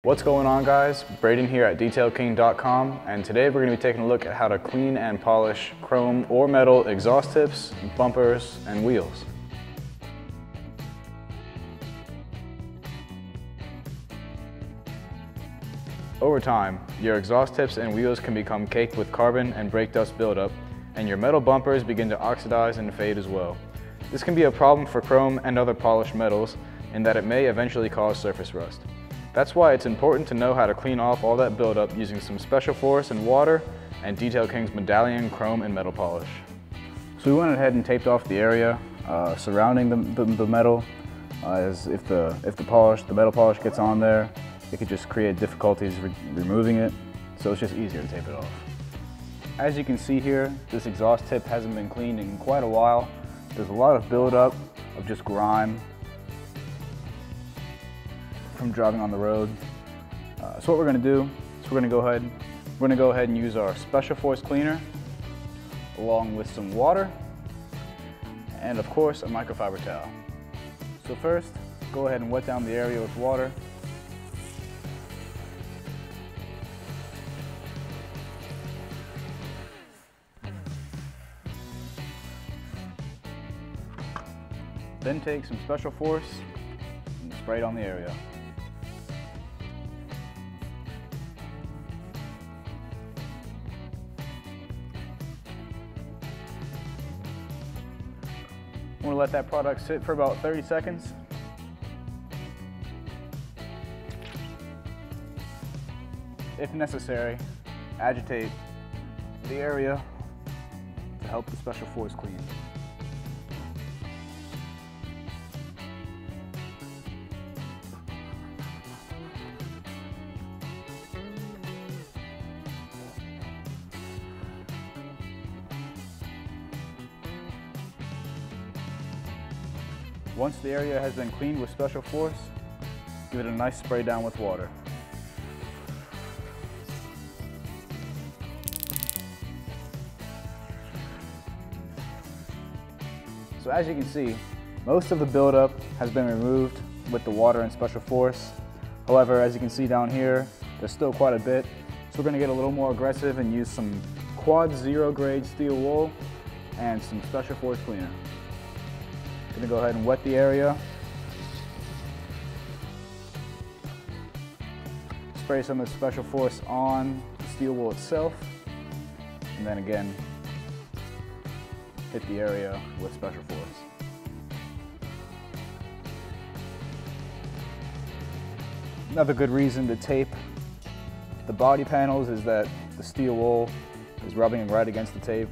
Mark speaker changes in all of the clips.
Speaker 1: What's going on, guys? Braden here at DetailKing.com, and today we're going to be taking a look at how to clean and polish chrome or metal exhaust tips, bumpers, and wheels. Over time, your exhaust tips and wheels can become caked with carbon and brake dust buildup, and your metal bumpers begin to oxidize and fade as well. This can be a problem for chrome and other polished metals in that it may eventually cause surface rust. That's why it's important to know how to clean off all that buildup using some special force and water and Detail King's Medallion chrome and metal polish. So we went ahead and taped off the area surrounding the metal, as if the metal polish gets on there, it could just create difficulties removing it, so it's just easier to tape it off. As you can see here, this exhaust tip hasn't been cleaned in quite a while. There's a lot of buildup of just grime from driving on the road. So what we're going to do is we're going to go ahead and use our special force cleaner along with some water and of course a microfiber towel. So first, go ahead and wet down the area with water. Then take some special force and spray it on the area. I'm going to let that product sit for about 30 seconds. If necessary, agitate the area to help the special force clean. Once the area has been cleaned with special force, give it a nice spray down with water. So as you can see, most of the buildup has been removed with the water and special force. However, as you can see down here, there's still quite a bit. So we're going to get a little more aggressive and use some quad 0 grade steel wool and some special force cleaner. I'm going to go ahead and wet the area. Spray some of the special force on the steel wool itself, and then again hit the area with special force. Another good reason to tape the body panels is that the steel wool is rubbing right against the tape.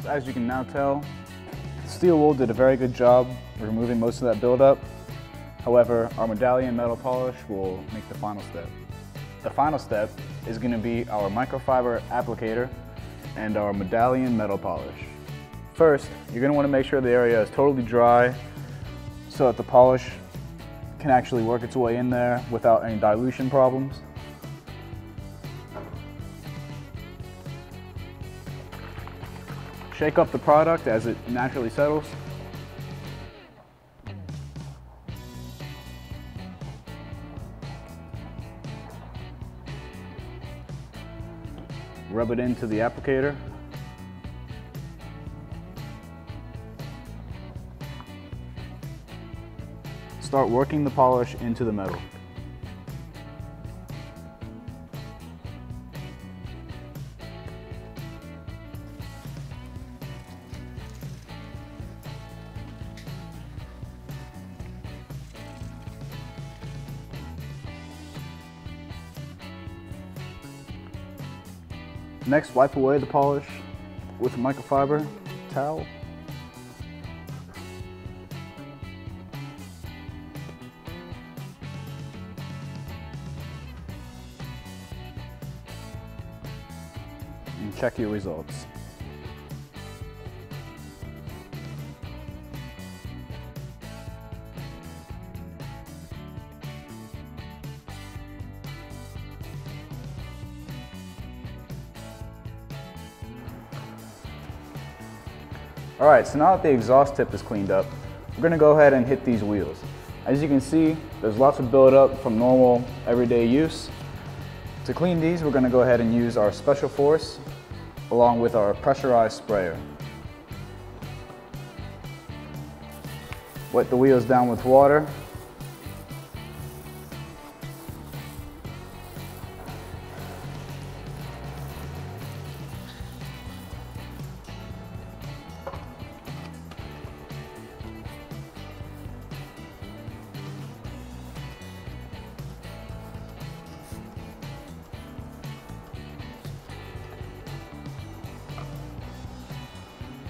Speaker 1: As you can now tell, the steel wool did a very good job removing most of that buildup. However, our Medallion metal polish will make the final step. The final step is going to be our microfiber applicator and our Medallion metal polish. First, you're going to want to make sure the area is totally dry so that the polish can actually work its way in there without any dilution problems. Shake up the product as it naturally settles. rub it into the applicator. Start working the polish into the metal. Next, wipe away the polish with a microfiber towel. And check your results. All right, so now that the exhaust tip is cleaned up, we're gonna go ahead and hit these wheels. As you can see, there's lots of buildup from normal everyday use. To clean these, we're gonna go ahead and use our Special Force along with our pressurized sprayer. Wet the wheels down with water.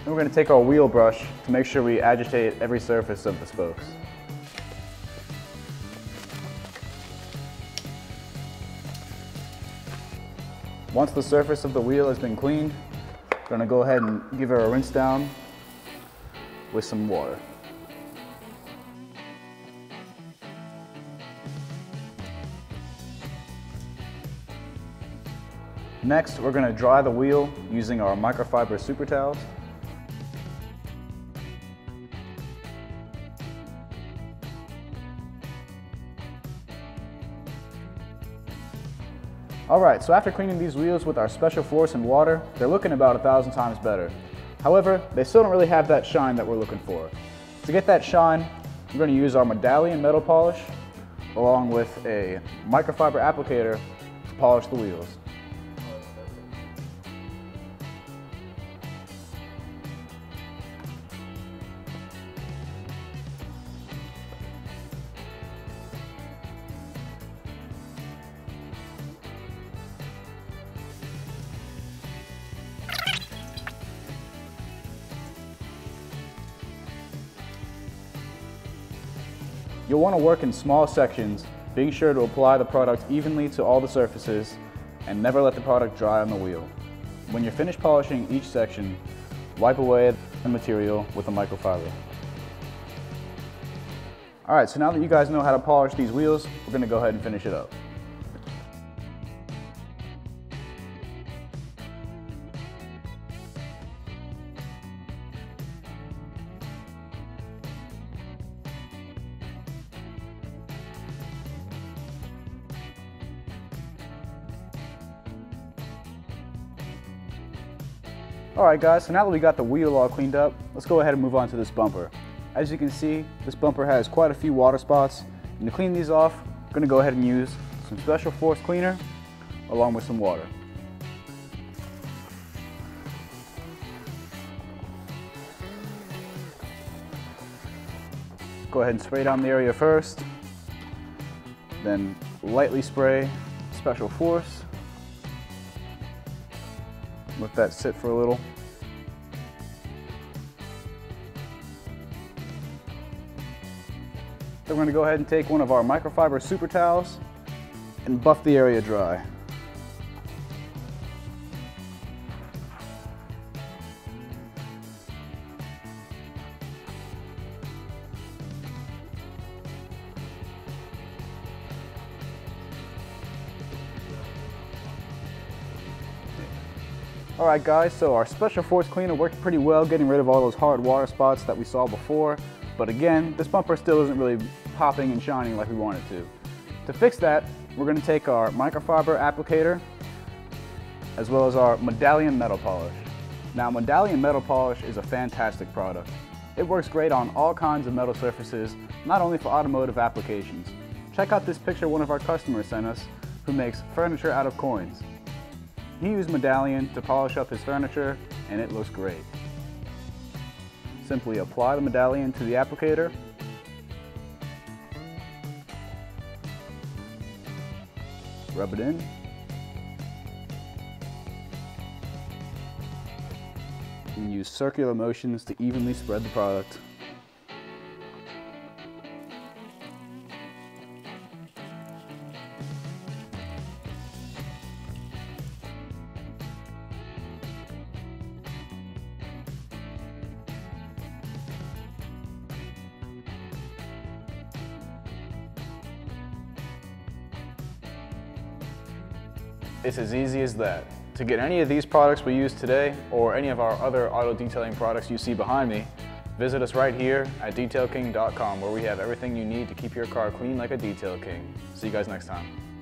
Speaker 1: Then we're going to take our wheel brush to make sure we agitate every surface of the spokes. Once the surface of the wheel has been cleaned, we're going to go ahead and give it a rinse down with some water. Next, we're going to dry the wheel using our microfiber super towels. Alright, so after cleaning these wheels with our Special Force and water, they're looking about 1,000 times better. However, they still don't really have that shine that we're looking for. To get that shine, we're going to use our Medallion metal polish along with a microfiber applicator to polish the wheels. You'll want to work in small sections, being sure to apply the product evenly to all the surfaces and never let the product dry on the wheel. When you're finished polishing each section, wipe away the material with a microfiber. Alright, so now that you guys know how to polish these wheels, we're going to go ahead and finish it up. Alright guys, so now that we got the wheel all cleaned up, let's go ahead and move on to this bumper. As you can see, this bumper has quite a few water spots, and to clean these off, I'm going to go ahead and use some Special Force cleaner along with some water. Go ahead and spray down the area first, then lightly spray Special Force. Let that sit for a little. Then we're going to go ahead and take one of our microfiber super towels and buff the area dry. Alright guys, so our Special Force cleaner worked pretty well getting rid of all those hard water spots that we saw before, but again, this bumper still isn't really popping and shining like we want it to. To fix that, we're going to take our microfiber applicator
Speaker 2: as well as our Medallion metal polish. Now, Medallion metal polish is a fantastic product. It works great on all kinds of metal surfaces, not only for automotive applications. Check out this picture one of our customers sent us who makes furniture out of coins. He used Medallion to polish up his furniture, and it looks great. Simply apply the Medallion to the applicator, rub it in, and use circular motions to evenly spread the product.
Speaker 1: It's as easy as that. To get any of these products we use today, or any of our other auto detailing products you see behind me, visit us right here at detailking.com, where we have everything you need to keep your car clean like a detail king. See you guys next time.